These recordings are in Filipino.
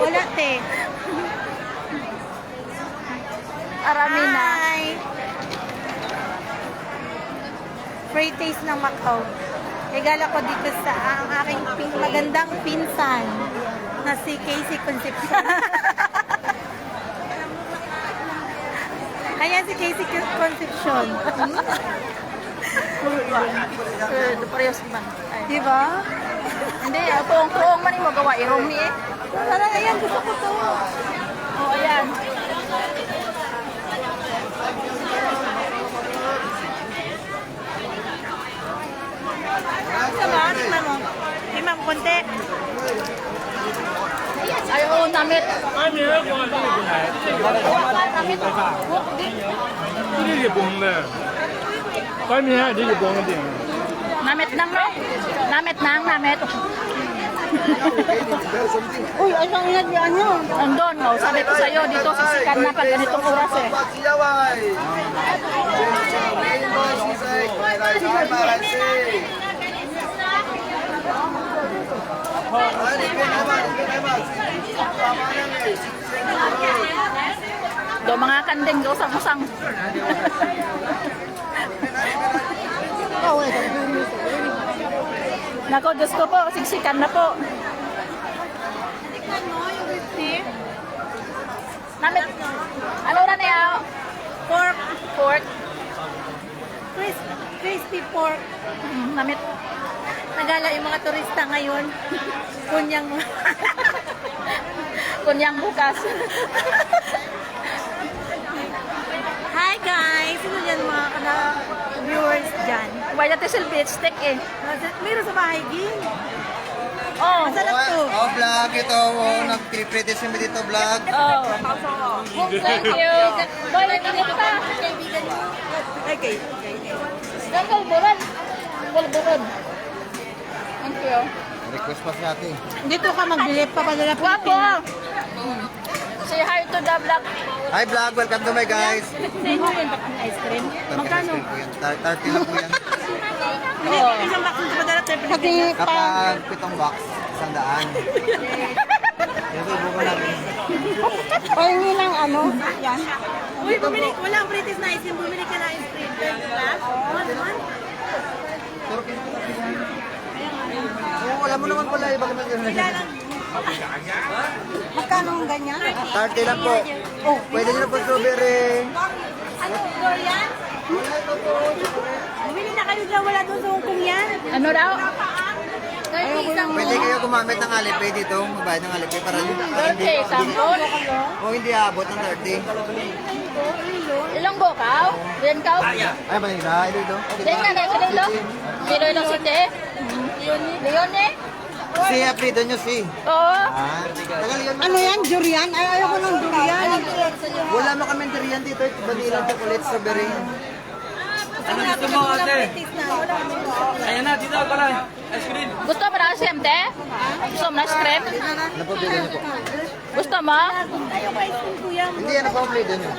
Wala, te. Arami na. Hi! Free taste ng Macau. Regala ko dito sa ang aking magandang pinsan na si Casey Concepcion. Ayan si Casey Concepcion. Parehas man. Di ba? Hindi, tuong man yung magawa. Irong ni eh. Parang ayan, gusto ko to. Oh, ayan. Sama, tingnan mo. Tingnan mo, konti. Ay, oo, namit. 呢啲崩嘅，擺面係呢啲崩嘅點？ Namit nang, no? Namit. Uy, anong inadyan nyo? Andun, oh, sabi ko sa'yo, dito sisikan na pag ganitong oras eh. Do mga kanding, do usang-usang. Nako, Diyos ko po, siksikan na po. Namit. Ano na niya? Pork. Pork. Crispy pork. Namit. Nagala yung mga turista ngayon. Kunyang Kunyang bukas. Hi guys! Sino yan mga viewers dyan? Why natin silbit stick eh. Meron sa bahay, Ging. Oh. Masarap to. Oh, vlog ito. Oh, nag-tripretis kami dito, vlog. Oh. Thank you. Boy, nag-init pa. Okay. Ganggal buron. Bulburon. Thank you. Request pa sa atin. Dito ka magbili pa padala po. Guwapo. Say hi to the vlog. Hi, vlog. Welcome to my guys. Sino yun? Ice cream? Magkano? 30 lang po yan. Hindi, isang box na padala tayo. Kapag 7 box, 100. Ito, buko namin. Pahingi lang ano? Yan. Uy, bumili. Wala ang British na ice cream. Bumili ka na ice cream. One. Oh, wala mo naman pala. Iba ka naman. Magkano ang ganyan? 30 lang po. Oh, pwede nyo na po strawberry. Ano? Dorian? Bumili na kayo dyan. Wala doon sa Hong Kong yan. Ano daw? Pwede kayo gumamit ng Alipay dito. Magbayad ng Alipay para Okay, sampol. O hindi abot ng 30. Ilang bukaw? Diyan ka? Ay, ba nila? Ito. Diyan ka na sa Lilo? Iloilo City? Leon eh? Si, aprito nyo si. Oo. Tagal yun. Ano yan? Durian? Ay, ayaw ko ng durian. Wala mo kami durian dito. Vanilla chocolate strawberry. Ano gusto mo, ate? Ayan na, dito ka lang. Ice cream. Gusto mo na ice te? Gusto mo na ice cream? Ano po bigyan nyo po? Gusto mo? Ayaw ko ice cream, kuya. Hindi, ano po ang plate nyo?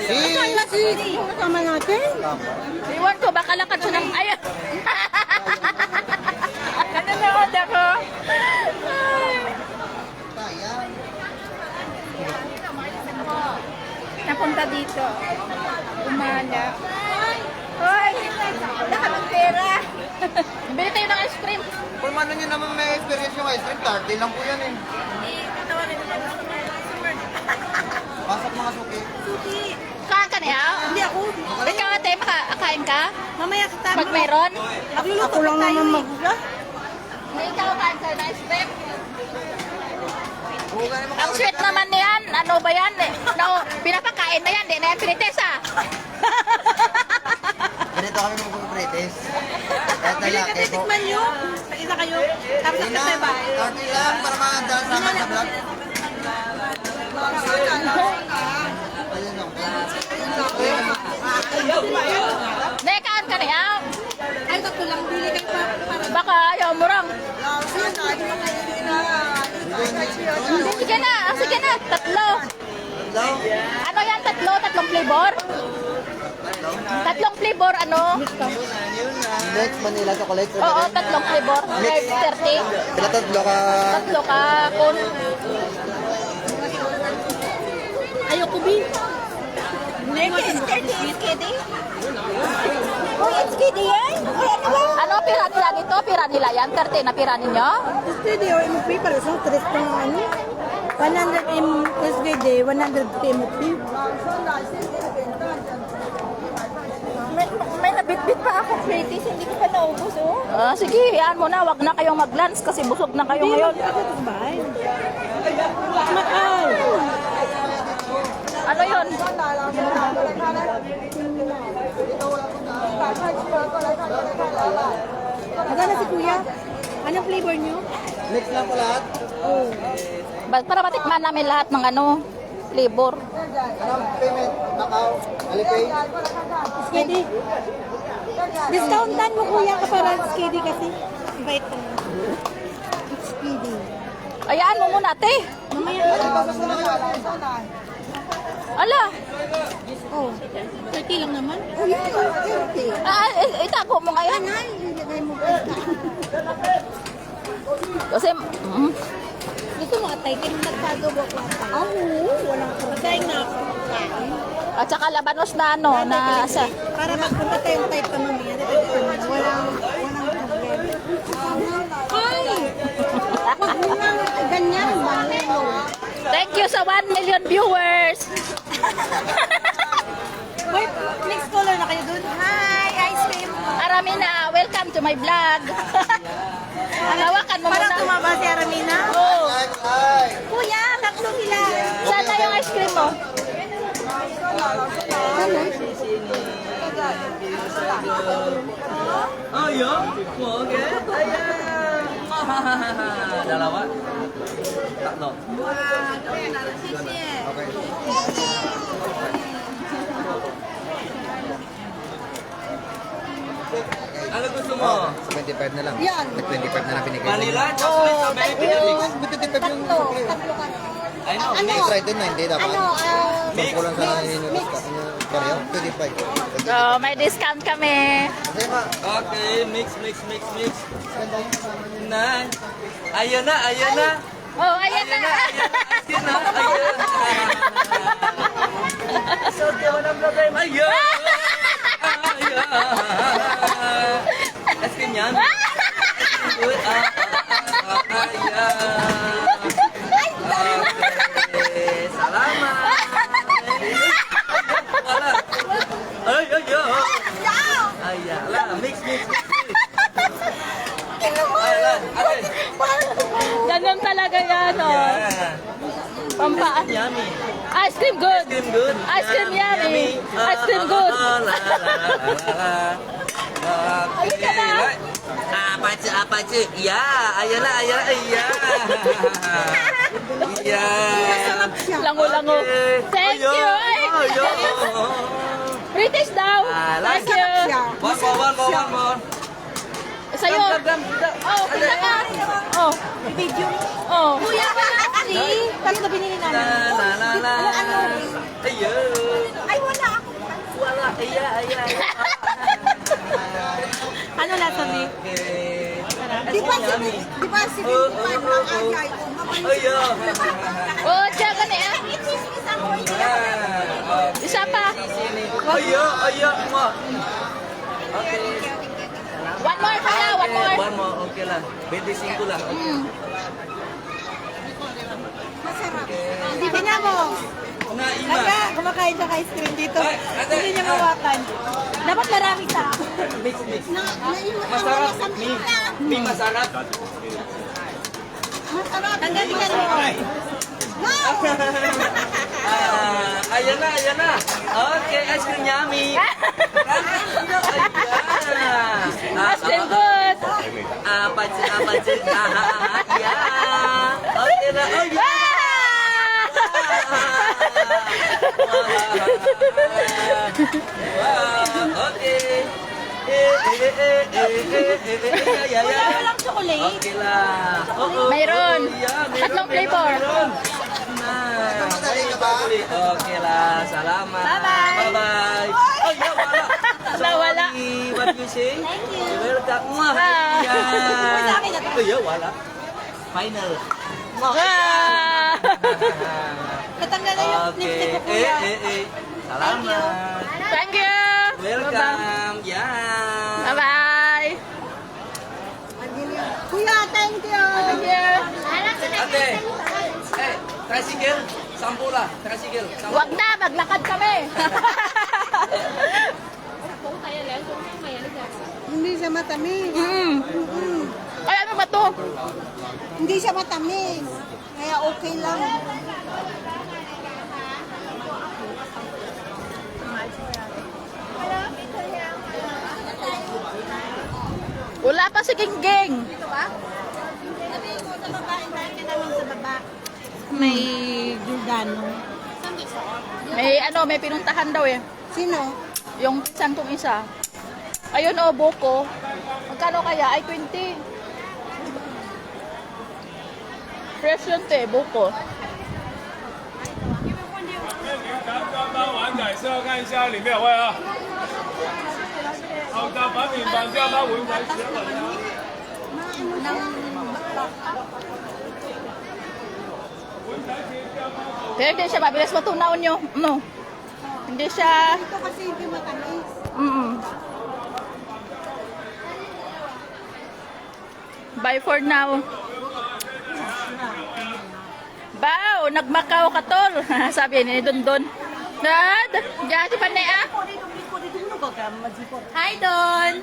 Si. Kasama natin. Iwan ko, baka lakad siya ng... Ayun! Ano na order ko? Napunta dito. Umala. Hoy! Wala ka ng pera. Bili tayo ng ice cream. Kung ano nyo naman may experience yung ice cream, 30 lang po yan eh. Pasok mga suki. Suki. Kaan ka niya? Hindi ako. Ikaw ate, makakain ka? Mamaya sa tabi. Pag mayroon? Magluluto lang naman magula. May ikaw kain ka ng ice cream? Oo, ganun mo Ang sweet naman niyan. Ano ba yan? No, pinapakain na yan. Di na yan pinites ah. Ganito kami mag-practice. Kahit Bili ka, lalaki po. titikman nyo. Isa kayo. Tapos Hindi sa na, bahay. 30 lang para makandaan sa akin sa vlog. Ayun o. Di, kaan ka niya? Ay, tatlo lang. Bili kayo para. Baka ayaw mo rang. Sige na, sige na. Tatlo. Hello? Ano yan? Tatlo? Tatlong flavor? Tatlong flavor, ano? Next, vanilla chocolate. Oo, tatlong flavor. 30. Sila tatlo ka. Tatlo ka. Kun. Ayoko, Bi. It's kidding. Oh, it's kidding yan? Ano, pira nila dito? Pira nila yan? 30 na pira ninyo? Studio, MOP para sa 3 na ano. 100 SGD, 100 MOP. May nabitbit pa ako, British. Hindi ko pa naubos, oh. Sige, yan mo na. Wag na kayong mag-lunch kasi busog na kayo ngayon. Ako sa bahay. Mahal. Ano yun? Magana si Kuya. Anong flavor niyo? Mix lang po lahat. Para matikman namin lahat ng ano, flavor. Anong payment? Macau? Alipay? Skidi. Discountan mo Kuya ka para Skidi kasi. Bait ka. Skidi. Ayaan mo muna, te. Mamaya. Ala. Oh. 30 lang naman. Oh, yun. 30. Itago mo ngayon. Ilagay mo. Kasi, Gusto mo atay, kaya nagpagawa ko atay. Oo, walang problema na ako. at saka labanos na ano, na sa... Para magpunta tayong type pa mamaya. Walang problema. Ay! Wag mo lang ganyan, bango. Thank you sa 1 million viewers. Wait, next caller na kayo dun. Hi, ice cream. Aramina, welcome to my vlog. Hawakan mo Parang muna. tumaba si Aramina. Oh, Kuya, tatlo sila. saan na yung ice cream mo? Ayo, mau ke? Dalawa. Tatlo. Okay. Ano gusto mo? 25 na lang. Yan. 25 na lang binigay. Vanilla, chocolate, strawberry, pinamix. Yung 25 yung suklay. I know, Hindi, mix. try din na, hindi dapat. Mix. Kulang sana inutos ka. Pareho, 25. So, may discount kami. Kasi ma, Okay, mix. Na. Ayan na, ayan na. Oh, ayan na. Ayan na, ayan. So, walang problema. Ayan. Ayan. Es que yan. Good. Ayan. Okay, salamat. Wala. Ay, ayan. Ala, mix. Ayan, okay. Ganun talaga yan, oh. Ayan. Pampaan. Yummy. Ice cream good. Ice cream good. Ice cream yummy. Ice cream good. Okay. Apa sih? Ya, ayan na. Iya. Iya. Lango-lango. Thank you. Ay, British daw. Thank you. One more. Sa'yo. Oh, pila ka. Oh. Video. Oh. Kuya, wala free. Tatlo binili namin. La. Ayun. Ay, wala ako. Wala. Iya. Ano lasa ni? Okay. Di ba si Ayun. Oh, tiyan ka niya. Isa pa. Ayun mo. Okay. One more kaya, one more. One more, okay lang. 25 lang. Hindi na mo. Na ima. Aga, kumakain siya ice cream dito. Ay, ate, Hindi niya mawakan. Dapat marami sa. Mix. Masarap. Mi masarap. Tanggalin ka mo. Ayan na. Okay, ice cream yummy. Ice cream good. Apa sih? Ya. Okay na. Oh, yeah. Wow, okay. Walang chocolate. Okay lang. Mayroon. Yeah, Tatlong flavor. Mayroon. Okay lah, salamat. Bye-bye. Bye-bye. Oh, yeah, wala. Nawala. Sorry, what you say? Thank you. Welcome. Mwah. Ah. Yeah. Oh, yeah, wala. Final. Ah. Natanggal na yung lipstick ko, kuya. Salamat. Thank you. Welcome. Yeah. Bye-bye. Kuya, thank you. Thank you. Ate. Tricycle. Sampula. Tricycle. Wag na, maglakad kami. Hindi siya matamis. Ay, ano ba to? Hindi siya matamis. Kaya okay lang. Wala pa si Gingging. Ito ba? Sabi ko sa babae, dahil ka namin sa baba. May Giordano. May pinuntahan daw eh. Sino? Yung isang kong isa. Ayun o, buko. Magkano kaya? Ay, 20. Fresh yun te, buko. 刚刚完彩色，看一下里面有味啊。好的，把米绑掉，把文材写好了。 Pero hindi siya mabilis matunaw nyo. No. Hindi siya... Ito kasi hindi matamis. Bye for now. Bao, nagmakaw ka tol. Sabi ni Dondon. Dad, diyan si Panay ah. Hi Don.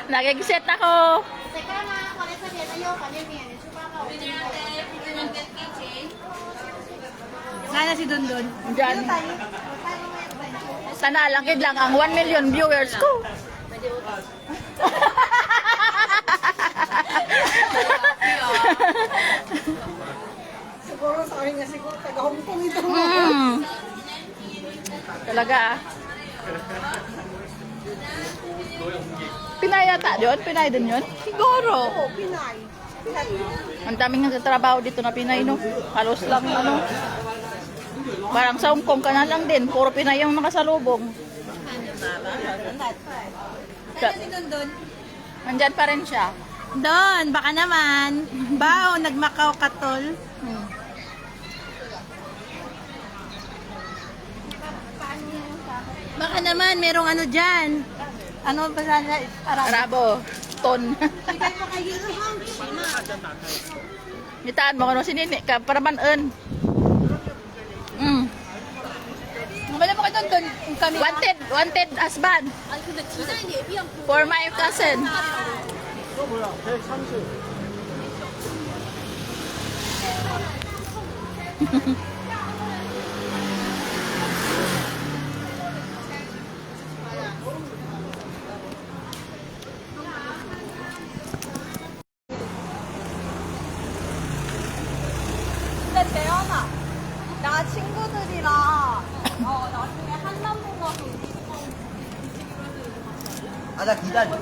Nag-exit ako. Sana si Dondon. Diyan. Sana langkid lang ang 1 million viewers ko. Siguro sa akin nga siguro taga-Hong Kong ito. Talaga ah. Pinay yata yun? Pinay din yun? Siguro. Oo, Pinay. Ang daming nagtatrabaho dito na Pinay, no? Halos lang, ano? Parang sa Hong Kong ka na lang din. Puro Pinay yung nakasalubong. Si Dondon. Nandyan pa rin siya. Don, baka naman. Bao, nagmakaw ka tol. Baka naman, merong ano dyan. Ano ba sana? Arabo. Ton. Bigay mo kay Hero House. Nitaan mo kung sinini ka para man-earn. Wala mo kay Dondon. Kami Wanted husband. For my cousin. 근데 대현아, 나 친구들이랑 나중에 한남동 가서 아, 나 기다려.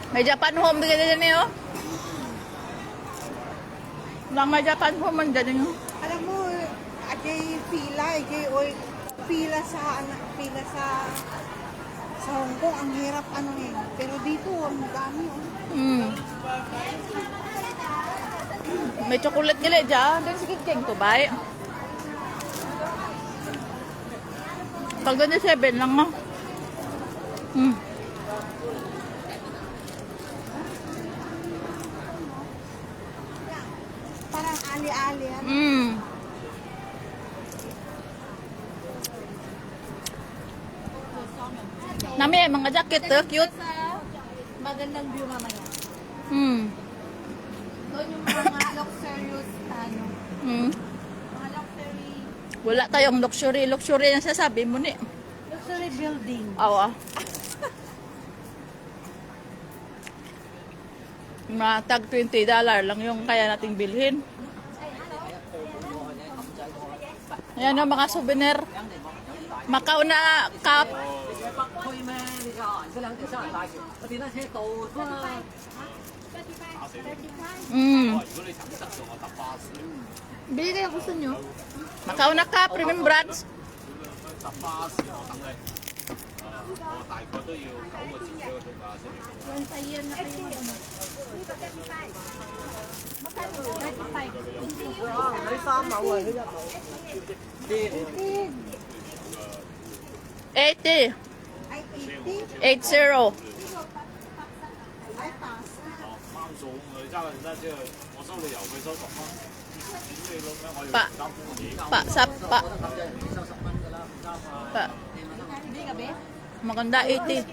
May Japan home din din eh, oh. Lang may Japan home man din yun. alam mo, ajay pila sa Hong Kong, ang hirap ano eh. Pero dito, ang dami oh. May chocolate nila dyan. Doon si King to buy. Pag doon 7 lang mo. Parang ali-ali. Nami, mga jacket, cute. Magandang view mamaya. Doon yung mga luxurious, ano, mga luxury, Wala tayong luxury. Luxury na sasabi mo ni. luxury building. Awa. Mga tag $20 lang yung kaya nating bilhin. Ayan o, mga souvenir. Macau na cup. Bili kayo gusto nyo? Macau na cup, remembrance. $80. 80. Pa, sa pa. Pa. Maganda 80.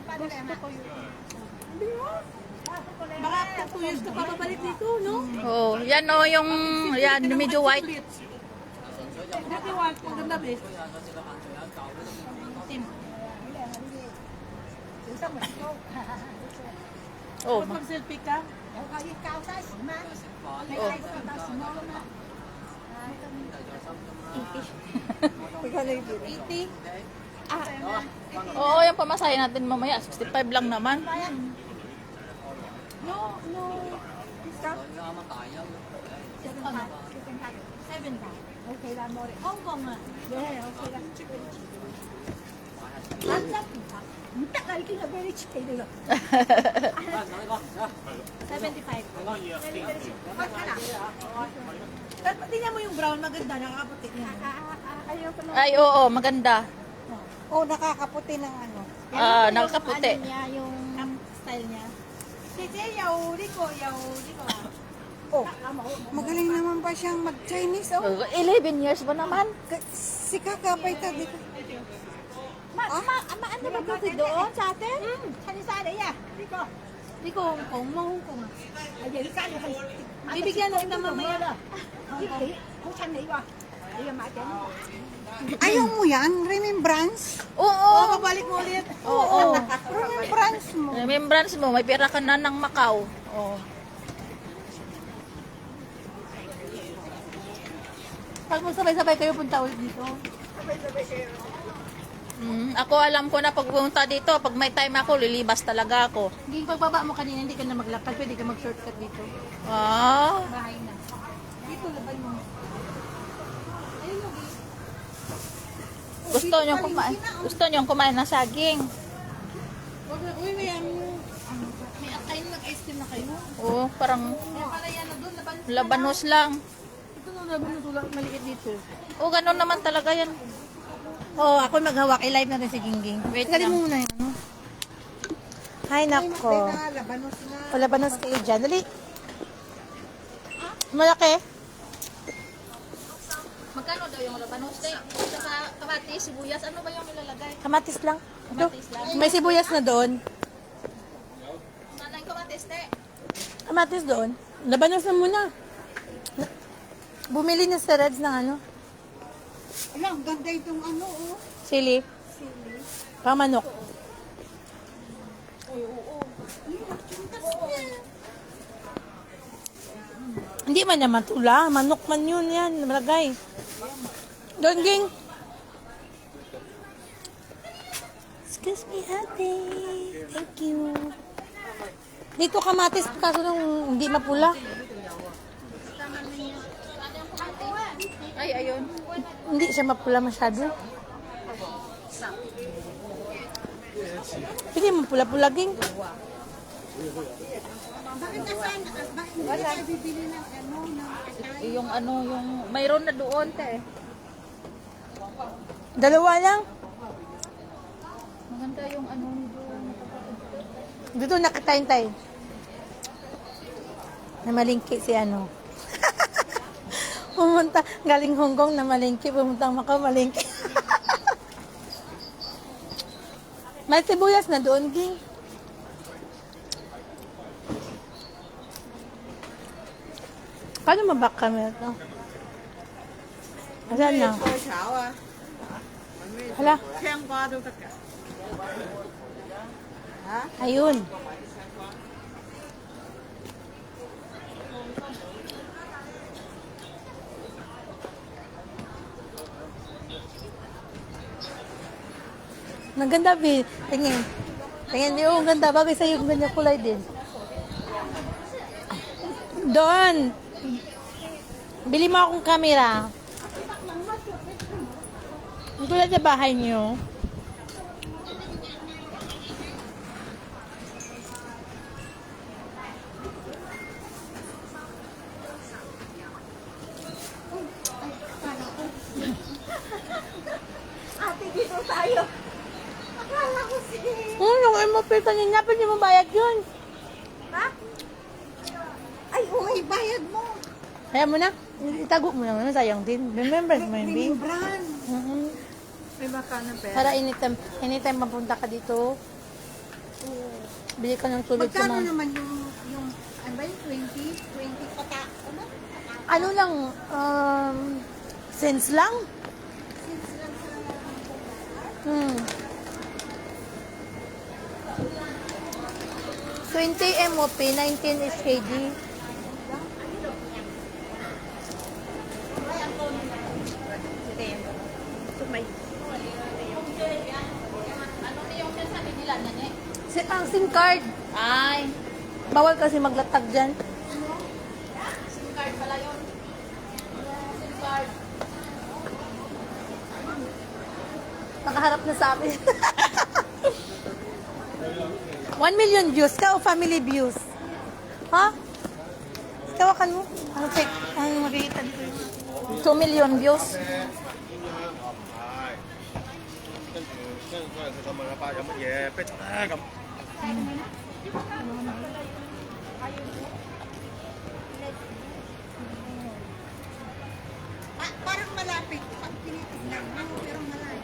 Baka 2 years ka pa babalik dito, no? Oh, yan oh, yung yan medyo white. Dati white, maganda bes. Oh, Pag mag-selfie ka, oo, yung pamasahe natin mamaya 65 lang naman. tingnan mo yung brown, maganda, nakakaputi niya. Ay, oo, maganda. Oh, nakakaputi ng ano. Ah, nakakaputi. Ano niya, yung style niya. Sige, yauli ko. Oh, magaling naman ba siyang mag-Chinese, oh? 11 years ba naman? Si Kakapay ka dito. Ano ba kasi doon sa atin? Sanisari ya. Diko, Hong Kong, Hong Kong. Bibigyan na kita mamaya. Ayaw mo yan? Remembrance? Oo. Kabalik mo ulit. Oo. Remembrance mo. Remembrance mo, may pera ka na ng Macau. Oh. Pag mo sabay-sabay kayo punta ulit dito. Ako alam ko na pag pumunta dito, pag may time ako, lilibas talaga ako. Hindi pagbaba mo kanina, hindi ka na maglakad. Pwede ka mag-shortcut dito. Ah. Bahay na. Dito, labay mo. Ayun mo, Gusto niyo kumain ng saging? wag na. Uy, may ano. May akayin mag-ice cream na kayo. Oo, parang Kaya pala yan na doon, laban. labanos lang. Ito na laban na tulak, maliit dito. Oo, ganun naman talaga yan. Oo, ako maghawak. I-live natin si Gingging. Wait Galing lang. mo muna yun. Hay nako. O, labanos kayo dyan. Dali. Malaki. Magkano daw yung labanos? Saka kamatis, sibuyas, ano ba yung ilalagay? Kamatis lang. Ito. Kamatis lang. May sibuyas na doon. Sana yung kamatis, te. Kamatis doon. Labanos na muna. Bumili na sa Reds ng ano. Alam, ganda itong ano, oh. Sili. Pamanok. Hindi man naman tula. Manok man yun yan. Malagay. Doon, Ging. Excuse me, ate. Thank you. Dito kamatis kaso nung hindi mapula. Ay, ayun. Hindi siya mapula masyado. Pwede mo pula-pula, Ging. Bakit nasaan? Bakit hindi ka bibili ng ano, Yung ano, yung mayroon na doon, te. Dalawa lang. Maganda yung ano doon. Dito nakatay-tay. Na malingki si ano. Pumunta, galing Hong Kong na malingki, pumunta Macau malingki. May sibuyas na doon, Ging. Paano mabak kami ito? Asan na? Hala. Ayun. Naganda, Bi. Tingin. Tingin niyo, ang ganda. Bagay sa'yo yung ganyan kulay din. Doon. Bili mo akong camera. Ang tulad sa bahay niyo. Ate, dito tayo. Akala ko si... Yung MOP niya, pwede mo bayad yun. Ha? Ay, may bayad mo. Kaya mo na. Itago mo na. Sayang din. Remember mo yun, Bi? Brand. Mhm. May baka ng pera. Para anytime mapunta ka dito, bili ka ng tulad sa Magkano mga... naman yung ano ba yung 20? 20 pata? Ano? Ano lang, cents lang? Hmm. 20 MOP, 19 SKD. Ang SIM card. Ay. Bawal kasi maglatag dyan. SIM card pala yun. SIM card. Nakaharap na sa amin. 1 million views ka o family views? Ha? Kawakan mo? Ano check? Ano makikita dito? 2 million views? Parang malapit. Pag tinitignan mo, pero malayo.